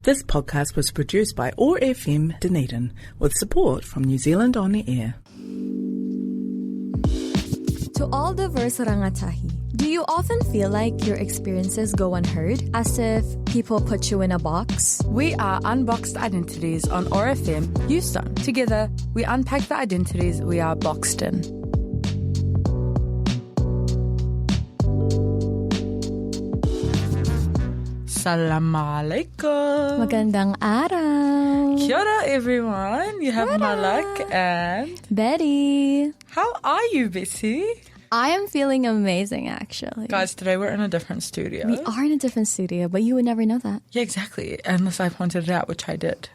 This podcast was produced by OAR FM Dunedin with support from New Zealand On the Air. To all diverse rangatahi, do you often feel like your experiences go unheard, as if people put you in a box? We are Unboxed Identities on OAR FM Houston. Together, we unpack the identities we are boxed in. Assalamu alaikum. Magandang araw. Kia ora, everyone. You have Malak and Betty. How are you, Betty? I am feeling amazing, actually. Guys, today we're in a different studio. We are in a different studio, but you would never know that. Yeah, exactly. Unless I pointed it out, which I did.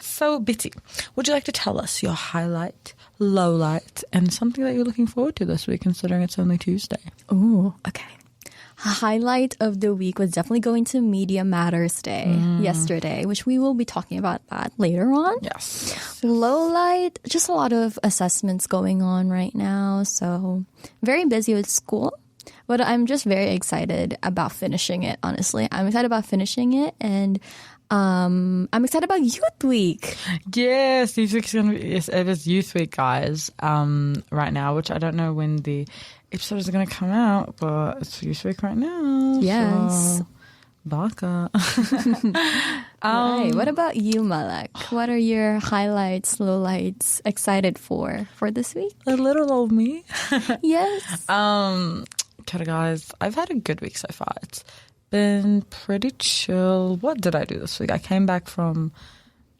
So, Betty, would you like to tell us your highlight, lowlight, and something that you're looking forward to this week, considering it's only Tuesday? Ooh, okay. Highlight of the week was definitely going to Media Matters Day yesterday, which we will be talking about that later on. Yes. Lowlight, just a lot of assessments going on right now, so very busy with school. But I'm just very excited about finishing it, honestly. I'm excited about finishing it, and I'm excited about Youth Week. Yes, Youth Week is going to be, yes, it is Youth Week, guys, right now, which I don't know when the episode is going to come out, but it's Youth Week right now. Yes. So, baka. Right. What about you, Malak? What are your highlights, lowlights, excited for this week? A little old me. Yes. Okay, guys, I've had a good week so far. It's been pretty chill. What did I do this week? I came back from...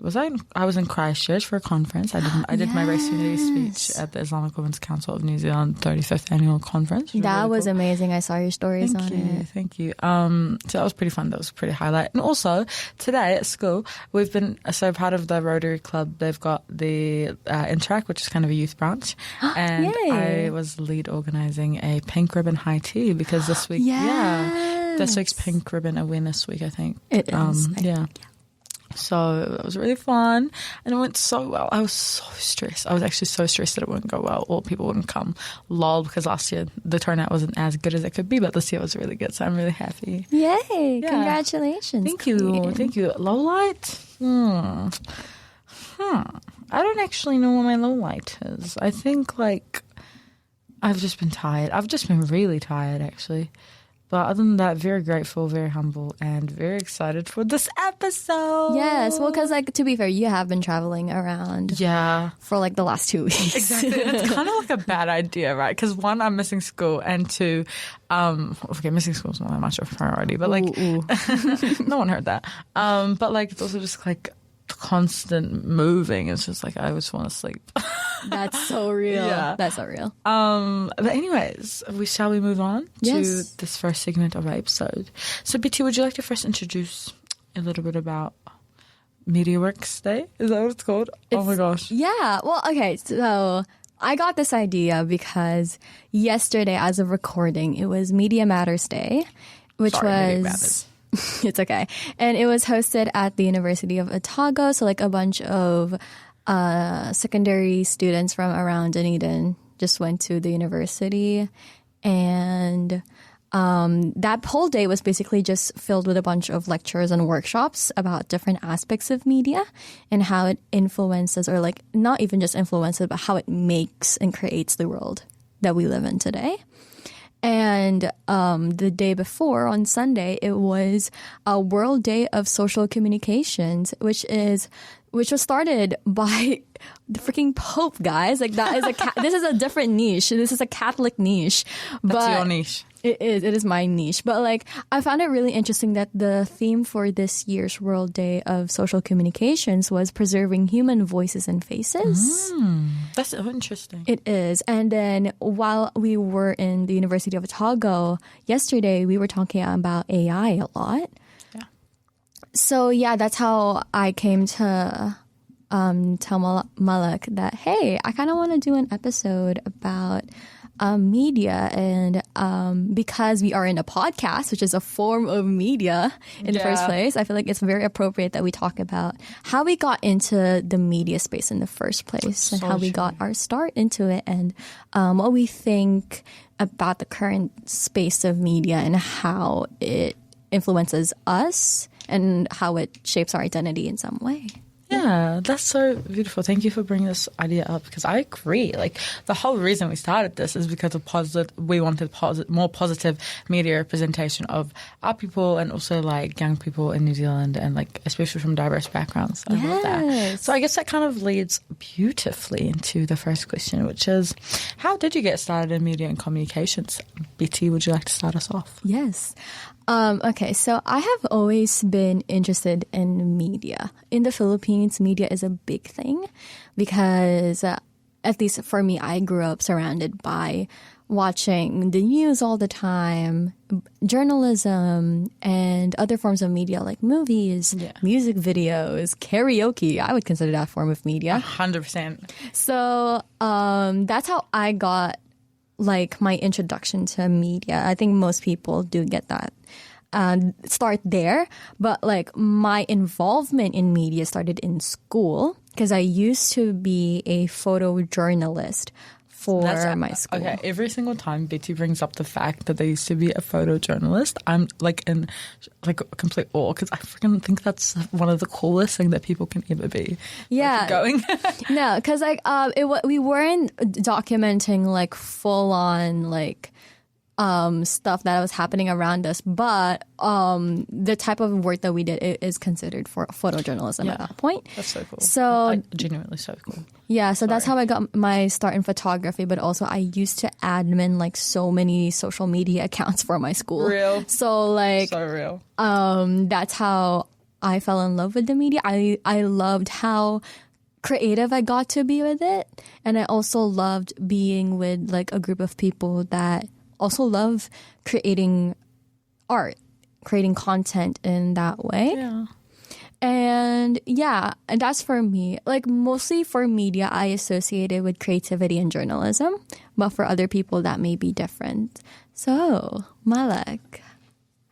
I was in Christchurch for a conference. I did my race unity speech at the Islamic Women's Council of New Zealand 35th annual conference. That really was cool. Amazing. I saw your stories on it. Thank you. So that was pretty fun. That was a pretty highlight. And also today at school, we've been part of the Rotary Club. They've got the Interact, which is kind of a youth branch, and Yay. I was lead organising a pink ribbon high tea because this week, this week's Pink Ribbon Awareness Week, I think. It is. Yeah. So it was really fun and it went so well. I was so stressed. I was actually so stressed that it wouldn't go well or people wouldn't come. Lol, because last year the turnout wasn't as good as it could be, but this year was really good. So I'm really happy. Yay. Yeah. Congratulations. Thank you. Thank you. Lowlight? I don't actually know what my lowlight is. I think I've just been tired. I've just been really tired actually. But other than that, very grateful, very humble, and very excited for this episode. Yes, well, because to be fair, you have been traveling around for the last 2 weeks. Exactly. And it's kind of like a bad idea, right? Because one, I'm missing school, and two, missing school is not that much of a priority, but no one heard that. But it's also just constant moving. It's just I just want to sleep. That's so real. Yeah. That's so real. But anyways, shall we move on to this first segment of our episode? So Betty, would you like to first introduce a little bit about Media Works Day? Is that what it's called? Oh my gosh. Yeah. Well, okay. So I got this idea because yesterday, as of recording, it was Media Matters Day, which was... It's okay. And it was hosted at the University of Otago. So a bunch of secondary students from around Dunedin just went to the university. And that whole day was basically just filled with a bunch of lectures and workshops about different aspects of media and how it influences, or not even just influences, but how it makes and creates the world that we live in today. And the day before, on Sunday, it was a World Day of Social Communications, which was started by the freaking Pope, guys. That is this is a different niche. This is a Catholic niche. That's your niche. It is my niche. But I found it really interesting that the theme for this year's World Day of Social Communications was preserving human voices and faces. That's so interesting. It is. And then while we were in the University of Otago yesterday, we were talking about AI a lot. Yeah. So that's how I came to tell Malak that, hey, I kind of want to do an episode about media, and because we are in a podcast, which is a form of media in the first place, I feel like it's very appropriate that we talk about how we got into the media space in the first place and how we got our start into it, and what we think about the current space of media and how it influences us and how it shapes our identity in some way. Yeah, that's so beautiful. Thank you for bringing this idea up, because I agree. Like, the whole reason we started this is because of we wanted more positive media representation of our people and also like young people in New Zealand, and like especially from diverse backgrounds. I love that. So I guess that kind of leads beautifully into the first question, which is, how did you get started in media and communications? Betty, would you like to start us off? Yes. Okay, so I have always been interested in media. In the Philippines, media is a big thing because, at least for me, I grew up surrounded by watching the news all the time, journalism, and other forms of media like movies, music videos, karaoke. I would consider that a form of media. 100%. So that's how I got like my introduction to media. I think most people do get that start there, but like my involvement in media started in school because I used to be a photojournalist for my school. Okay, every single time Betty brings up the fact that they used to be a photojournalist, I'm like in like complete awe, because I freaking think that's one of the coolest things that people can ever be. Yeah, going. No, because like we weren't documenting like full on like stuff that was happening around us, but the type of work that we did is considered for photojournalism at that point. That's so cool. So genuinely so cool. Yeah, so that's how I got my start in photography, but also I used to admin like so many social media accounts for my school. Real. So like so real. That's how I fell in love with the media. I loved how creative I got to be with it, and I also loved being with like a group of people that also love creating art, creating content in that way. Yeah. And that's for me. Like mostly for media, I associate it with creativity and journalism, but for other people that may be different. So, Malak,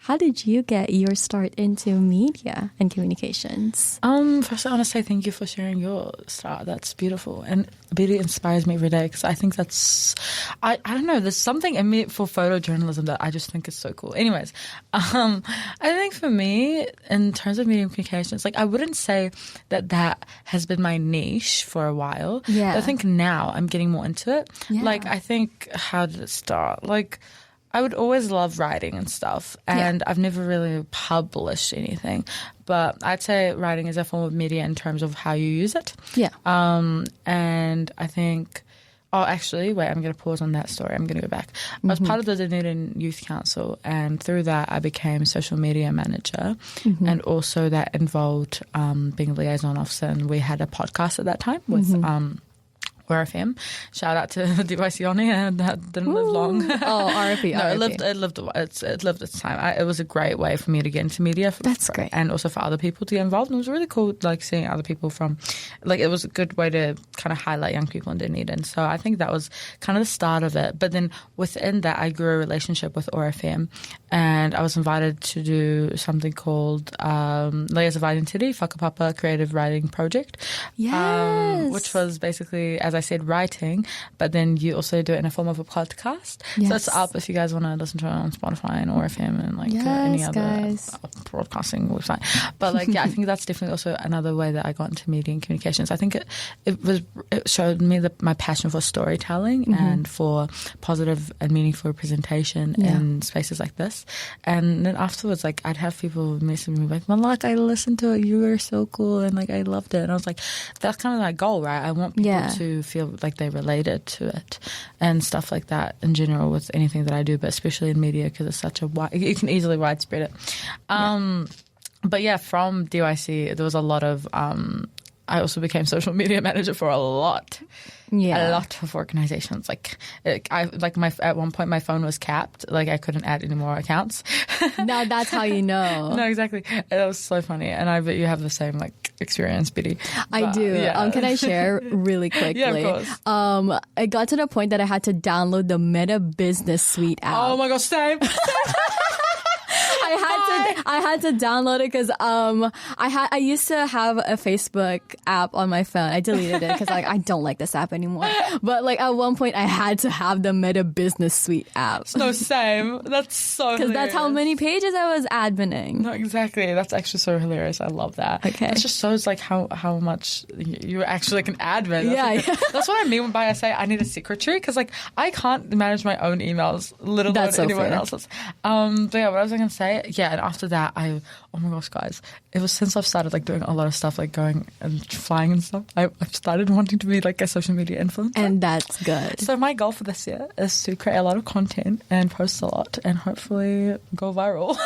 how did you get your start into media and communications? First, I want to say thank you for sharing your start. That's beautiful. And it really inspires me every day, because I think that's, I don't know, there's something in me for photojournalism that I just think is so cool. Anyways, I think for me, in terms of media and communications, like I wouldn't say that has been my niche for a while. Yeah. I think now I'm getting more into it. Yeah. Like, I think, how did it start? Like, I would always love writing and stuff, and I've never really published anything. But I'd say writing is a form of media in terms of how you use it. Yeah. And I think, actually, wait, I'm going to pause on that story. I'm going to go back. I was part of the Dunedin Youth Council, and through that I became social media manager, and also that involved being a liaison officer, and we had a podcast at that time with FM. Shout out to DYC Oni, and that didn't live long. RIP. No, it lived its time. It was a great way for me to get into media. That's great. And also for other people to get involved. And it was really cool, like seeing other people from, like it was a good way to kind of highlight young people in Dunedin. So I think that was kind of the start of it. But then within that, I grew a relationship with ORFM, and I was invited to do something called Layers of Identity, Whakapapa Creative Writing Project. Yes. Which was basically, as I said, writing, but then you also do it in a form of a podcast. Yes. So it's up if you guys want to listen to it on Spotify and ORFM and like any other broadcasting website. But like, I think that's definitely also another way that I got into media and communications. I think it showed me my passion for storytelling and for positive and meaningful representation in spaces like this. And then afterwards, like I'd have people message me like, Malak, I listened to it, you were so cool, and like I loved it. And I was like, that's kind of my goal, right? I want people to feel like they related to it and stuff like that in general with anything that I do, but especially in media, because it's such a you can easily widespread it. But yeah, from DYC there was a lot of I also became social media manager for a lot of organizations. Like at one point my phone was capped. Like I couldn't add any more accounts. Now that's how you know. No, exactly. That was so funny. And I bet you have the same like experience, Biddy. I do. Yeah. Can I share really quickly? Yeah, of course. I got to the point that I had to download the Meta Business Suite app. Oh my gosh, same. I I had to download it because I used to have a Facebook app on my phone. I deleted it because like I don't like this app anymore. But like at one point I had to have the Meta Business Suite app. No, same. That's so because that's how many pages I was adminning. No, exactly. That's actually so hilarious. I love that. Okay, it just shows like how much you're actually like an admin. That's that's what I mean by I say I need a secretary, because like I can't manage my own emails, let alone anyone else's. But yeah, what I was going to say, yeah, and after that, oh my gosh, guys, it was since I've started like doing a lot of stuff, like going and flying and stuff, I've started wanting to be like a social media influencer. And that's good. So my goal for this year is to create a lot of content and post a lot and hopefully go viral.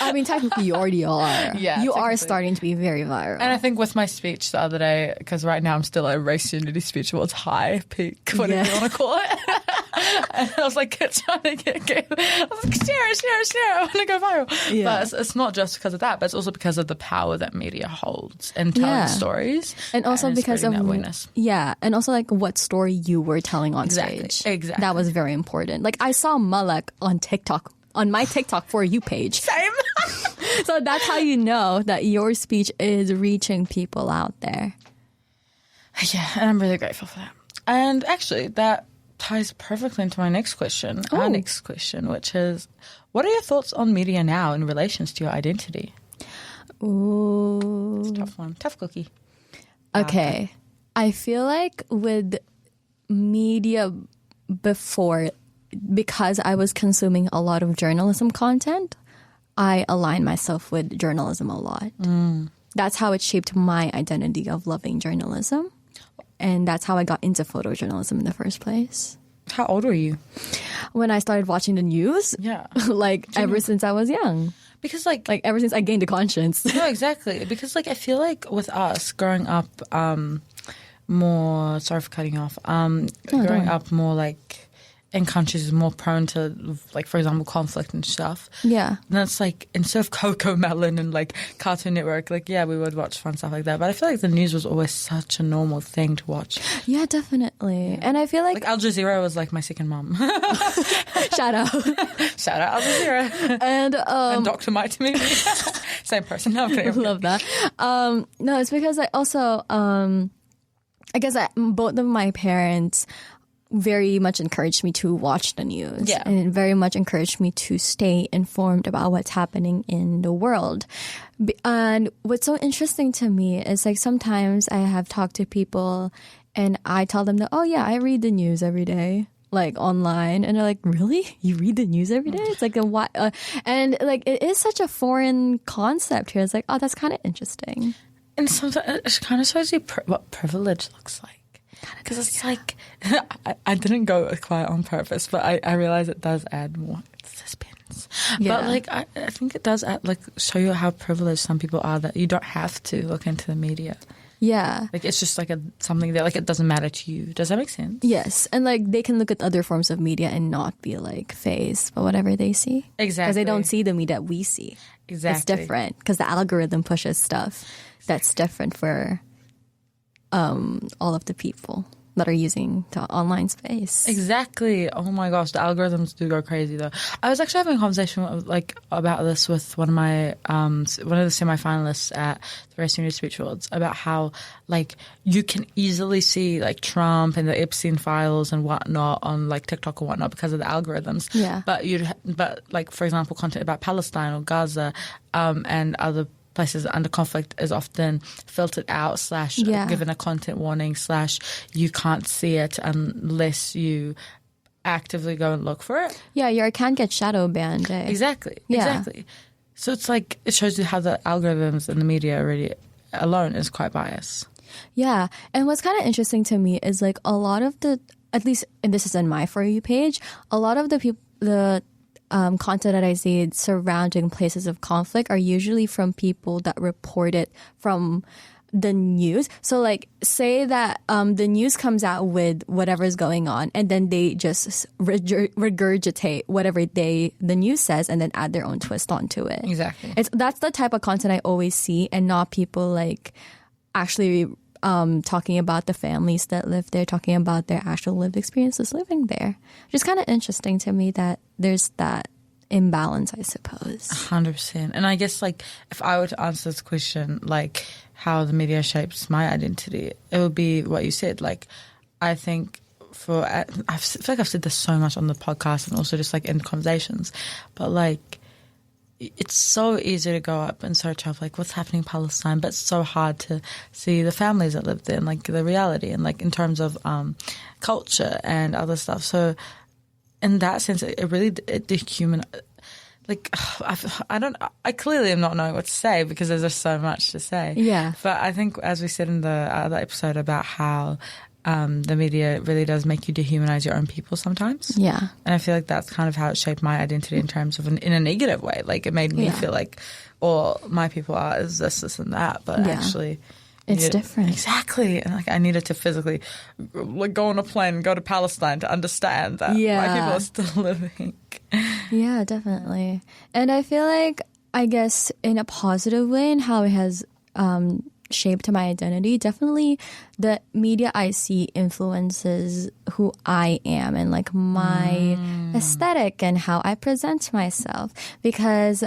I mean, technically you already are. Yeah, you are starting to be very viral. And I think with my speech the other day, because right now I'm still at Race Unity speech, well, it's high, peak, whatever you want to call it. And I was like, trying to get I was like, share, I want to go viral. Yeah. But it's not just because of that, but it's also because of the power that media holds in telling stories. And also because of awareness. Yeah, and also like what story you were telling on stage. Exactly. That was very important. Like I saw Malak on TikTok, on my TikTok For You page. Same. So that's how you know that your speech is reaching people out there. Yeah, and I'm really grateful for that. And actually, that ties perfectly into my next question. Our next question, which is, what are your thoughts on media now in relations to your identity? Ooh. It's a tough one. Tough cookie. Okay. I feel like with media before, because I was consuming a lot of journalism content, I align myself with journalism a lot. That's how it shaped my identity of loving journalism. And that's how I got into photojournalism in the first place. How old were you? When I started watching the news? Yeah. Like ever since I was young. Because like ever since I gained a conscience. No, exactly. Because like I feel like with us growing up more, sorry for cutting off, growing up more like in countries more prone to, like, for example, conflict and stuff. Yeah. And it's like, instead of Coco Melon and like Cartoon Network, like, yeah, we would watch fun stuff like that. But I feel like the news was always such a normal thing to watch. Yeah, definitely. Yeah. And I feel like Al Jazeera was like my second mom. Shout out. Shout out Al Jazeera. And Dr. Mike to me. Same person. No, I'm kidding. Love that. No, it's because I also, I guess both of my parents very much encouraged me to watch the news and very much encouraged me to stay informed about what's happening in the world. And what's so interesting to me is like sometimes I have talked to people and I tell them that, oh yeah, I read the news every day, like online. And they're like, really? You read the news every day? It's like and like it is such a foreign concept here. It's like, oh, that's kind of interesting. And sometimes it kind of shows you what privilege looks like. Because it's like, I didn't go quiet on purpose, but I realize it does add more suspense. Yeah. But like, I think it does add, like, show you how privileged some people are that you don't have to look into the media. Yeah. Like, it's just like something that, like, it doesn't matter to you. Does that make sense? Yes. And like, they can look at other forms of media and not be like fazed by whatever they see. Exactly. Because they don't see the media we see. Exactly. It's different because the algorithm pushes stuff that's different for all of the people that are using the online space. Exactly. Oh my gosh, the algorithms do go crazy though. I was actually having a conversation about this with one of the semi-finalists at the Race Unity Speech Awards about how like you can easily see like Trump and the Epstein files and whatnot on like TikTok or whatnot because of the algorithms. Yeah. But like for example, content about Palestine or Gaza and other places under conflict is often filtered out / given a content warning / you can't see it unless you actively go and look for it. Yeah, your account gets shadow banned. Exactly. So it's like it shows you how the algorithms in the media already alone is quite biased. Yeah, and what's kind of interesting to me is like a lot of the, at least, and this is in my For You page, a lot of the people, content that I see surrounding places of conflict are usually from people that report it from the news. So like say that the news comes out with whatever's going on and then they just regurgitate whatever the news says and then add their own twist onto it. Exactly. That's the type of content I always see, and not people like actually talking about the families that live there, talking about their actual lived experiences living there. Which is kind of interesting to me that there's that imbalance, I suppose. 100%. And I guess, like, if I were to answer this question, like, how the media shapes my identity, it would be what you said. Like, I think I feel like I've said this so much on the podcast and also just, like, in conversations, but, like, it's so easy to go up and search up, like, what's happening in Palestine, but it's so hard to see the families that live there and, like, the reality and, like, in terms of culture and other stuff. So in that sense, it really dehumanizes. Like, I clearly am not knowing what to say because there's just so much to say. Yeah. But I think, as we said in the other episode about how the media really does make you dehumanize your own people sometimes. Yeah. And I feel like that's kind of how it shaped my identity in terms of in a negative way. Like, it made me feel like all my people are is this and that. But actually, it's different. Exactly. And, like, I needed to physically, like, go on a plane and go to Palestine to understand that my people are still living. Yeah, definitely. And I feel like, I guess, in a positive way, and how it has shaped my identity, definitely the media I see influences who I am and, like, my aesthetic and how I present myself. Because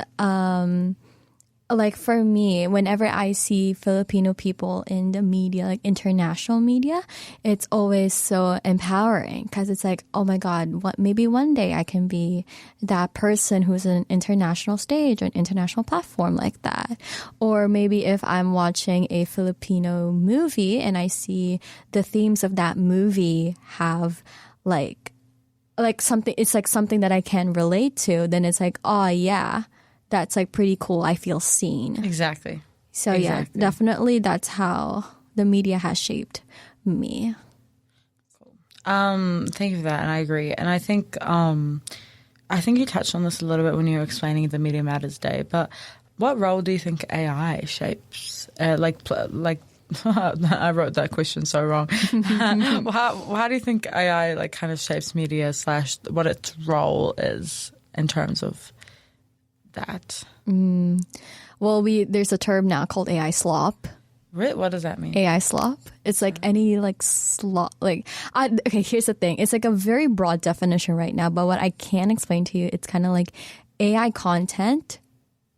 like, for me, whenever I see Filipino people in the media, like international media, it's always so empowering because it's like, oh my God, maybe one day I can be that person who's in an international stage or an international platform like that. Or maybe if I'm watching a Filipino movie and I see the themes of that movie have like something, it's like something that I can relate to, then it's like, oh yeah, that's, like, pretty cool. I feel seen. Exactly. So yeah, definitely that's how the media has shaped me. Cool. Thank you for that, and I agree. And I think you touched on this a little bit when you were explaining the Media Matters Day. But what role do you think AI shapes? I wrote that question so wrong. How do you think AI, like, kind of shapes media / what its role is in terms of that? Well, there's a term now called AI slop. What does that mean? AI slop. It's like any, like, slop. Like, okay, here's the thing. It's like a very broad definition right now, but what I can explain to you, it's kind of like AI content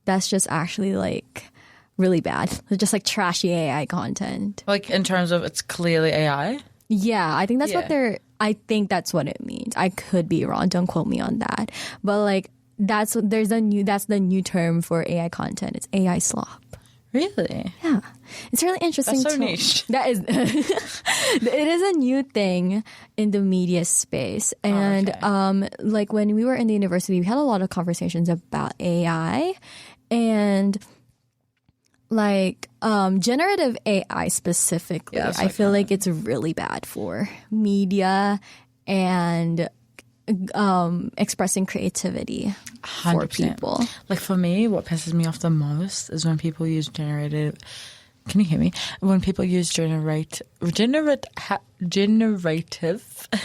that's just actually, like, really bad. It's just, like, trashy AI content. Like, in terms of it's clearly AI? Yeah, I think that's I think that's what it means. I could be wrong. Don't quote me on that. But, like, that's the new term for AI content. It's AI slop. Really? Yeah. It's really interesting. That's so niche. That is it is a new thing in the media space. And like, when we were in the university, we had a lot of conversations about AI and, like, generative AI specifically. Yeah, I feel like it's really bad for media and expressing creativity 100%. for people. Like, for me, what pisses me off the most is when people use generative. Can you hear me? When people use generative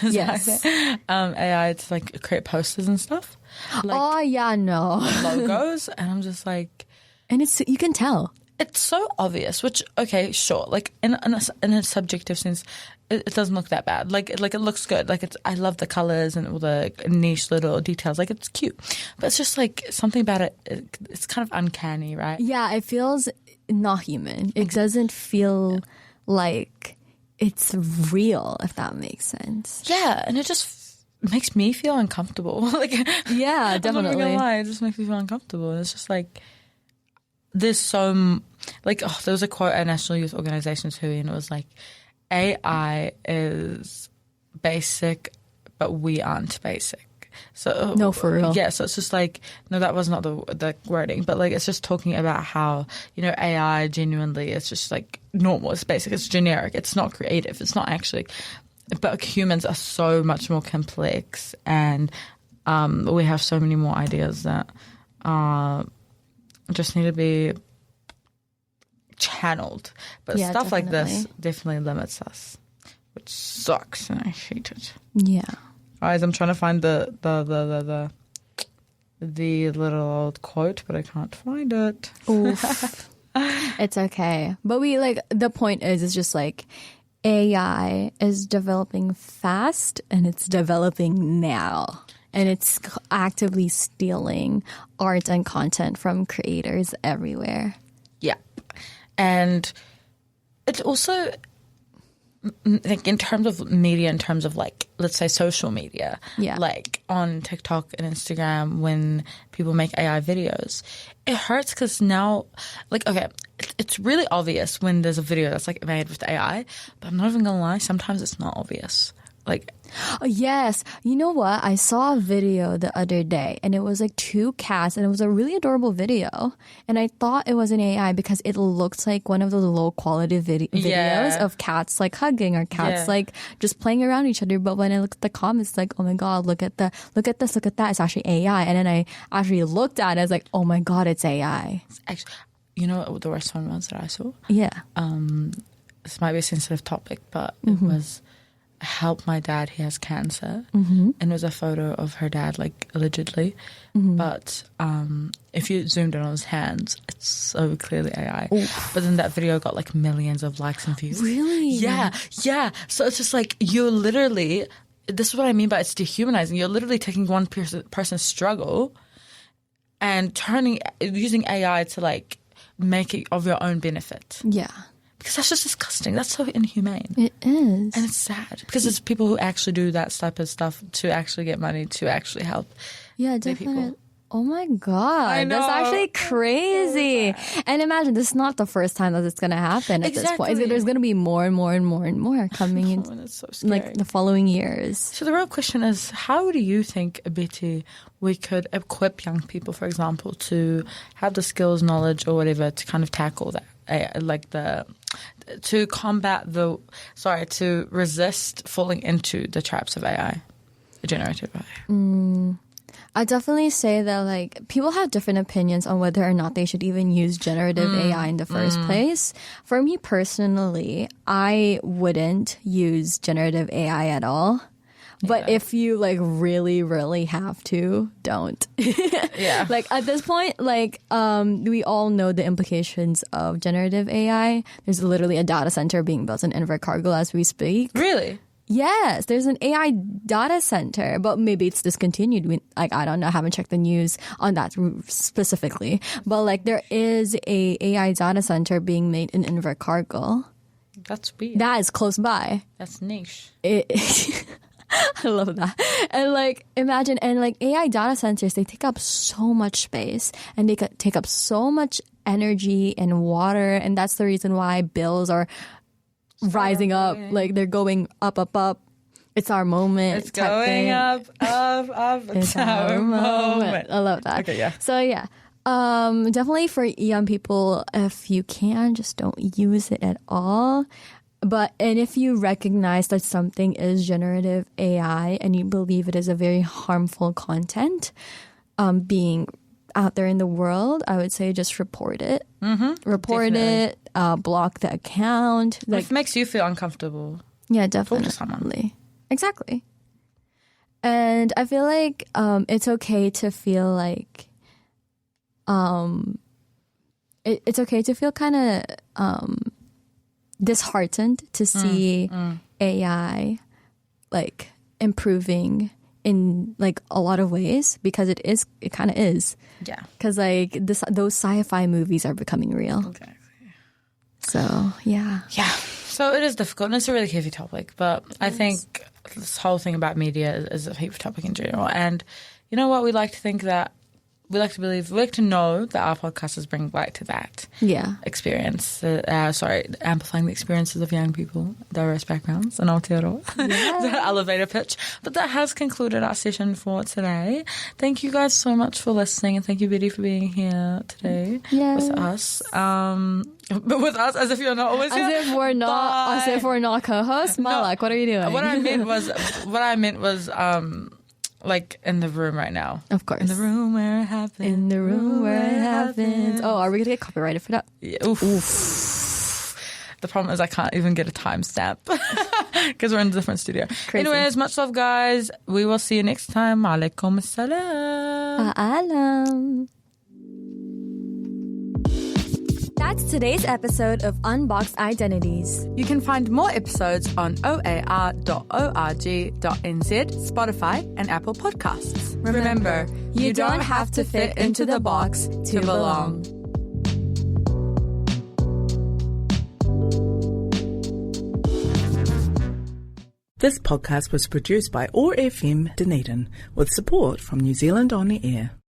Yes. AI to, like, create posters and stuff. Like, Oh yeah, no. logos, and I'm just like, And you can tell. it's so obvious. Which, okay, sure. Like, in a subjective sense, it doesn't look that bad. Like it looks good. Like, I love the colors and all the niche little details. Like, it's cute, but it's just like something about it. It's kind of uncanny, right? Yeah, it feels not human. It doesn't feel like it's real, if that makes sense. Yeah, and it just makes me feel uncomfortable. Like, Yeah, I'm not definitely. gonna lie, it just makes me feel uncomfortable. It's just like, there's so, like, there was a quote at National Youth Organization too, and it was like, AI is basic, but we aren't basic. So No, for real. Yeah, so it's just like, no, that was not the wording, but, like, it's just talking about how, you know, AI genuinely is just, like, normal, it's basic, it's generic, it's not creative, it's not actually, but humans are so much more complex, and we have so many more ideas that just need to be channeled. But stuff like this definitely limits us, which sucks, and I hate it. Yeah. Guys, I'm trying to find the little old quote, but I can't find it. Oof. It's okay. But the point is, it's just like, AI is developing fast and it's developing now. and it's actively stealing art and content from creators everywhere. Yeah. And it's also, like, in terms of media, in terms of, like, let's say social media, like on TikTok and Instagram, when people make AI videos, it hurts because now, like, okay, it's really obvious when there's a video that's, like, made with AI, but I'm not even gonna lie, sometimes it's not obvious. Like, oh, yes. You know what? I saw a video the other day, and it was like 2 cats, and it was a really adorable video. And I thought it was an AI because it looked like one of those low quality videos of cats like hugging or cats like just playing around each other. But when I looked at the comments, like, oh my God, look at this, look at that. It's actually AI. And then I actually looked at it. I was like, oh my God, it's AI. actually, you know what the worst one was that I saw? Yeah. This might be a sensitive topic, but it was, help my dad, he has cancer, and it was a photo of her dad, like, allegedly, but if you zoomed in on his hands, it's so clearly AI. But then that video got, like, millions of likes and views. Really? Yeah So it's just like, you're literally, this is what I mean by it's dehumanizing. You're literally taking one person's struggle and using AI to, like, make it of your own benefit. Yeah. Because that's just disgusting. That's so inhumane. It is. And it's sad. Because it's people who actually do that type of stuff to actually get money, to actually help. Yeah, definitely. Oh my God. I know. That's actually crazy. And imagine, this is not the first time that it's going to happen at this point. There's going to be more and more and more and more coming in, it's so scary. like, the following years. So the real question is, how do you think, Betty, we could equip young people, for example, to have the skills, knowledge, or whatever to kind of tackle that? To resist falling into the traps of AI, generative AI. I definitely say that, like, people have different opinions on whether or not they should even use generative AI in the first place. For me personally, I wouldn't use generative AI at all. But if you, like, really, really have to, don't. Yeah. Like, at this point, like, we all know the implications of generative AI. There's literally a data center being built in Invercargill as we speak. Really? Yes, there's an AI data center, but maybe it's discontinued. Like, I don't know, I haven't checked the news on that specifically. But, like, there is a AI data center being made in Invercargill. That's weird. That is close by. That's niche. I love that. And, like, imagine, and, like, AI data centers, they take up so much space and they take up so much energy and water. And that's the reason why bills are rising up. Like, they're going up. It's our moment. It's going up. It's our moment. I love that. Okay, yeah. So, yeah. Definitely for young people, if you can, just don't use it at all. And if you recognize that something is generative AI and you believe it is a very harmful content being out there in the world, I would say just report it. Report it, block the account. Like, if it makes you feel uncomfortable. Yeah, definitely. Talk to someone. Exactly. And I feel like it's okay to feel like it's okay to feel kind of disheartened to see AI like improving in like a lot of ways, because it kind of is. Yeah. Because like those sci-fi movies are becoming real. Exactly. So yeah. So it is difficult, and it's a really heavy topic, but I think this whole thing about media is a heavy topic in general. And you know what? We like to know that our podcast is bringing light to that experience. Amplifying the experiences of young people, diverse backgrounds, and Aotearoa. The elevator pitch. But that has concluded our session for today. Thank you guys so much for listening, and thank you, Betty, for being here today with us. But with us, as if you're not always here. As if we're not co-hosts. Malak, what are you doing? What I meant was. Like, in the room right now. Of course. In the room where it happens. In the room where it happens. Oh, are we going to get copyrighted for that? Yeah. Oof. The problem is I can't even get a timestamp because we're in a different studio. Crazy. Anyways, much love, guys. We will see you next time. Alaikum assalam. Paalam. That's today's episode of Unboxed Identities. You can find more episodes on oar.org.nz, Spotify, and Apple Podcasts. Remember, you don't have to fit into the box to belong. This podcast was produced by OAR FM Dunedin with support from New Zealand On the Air.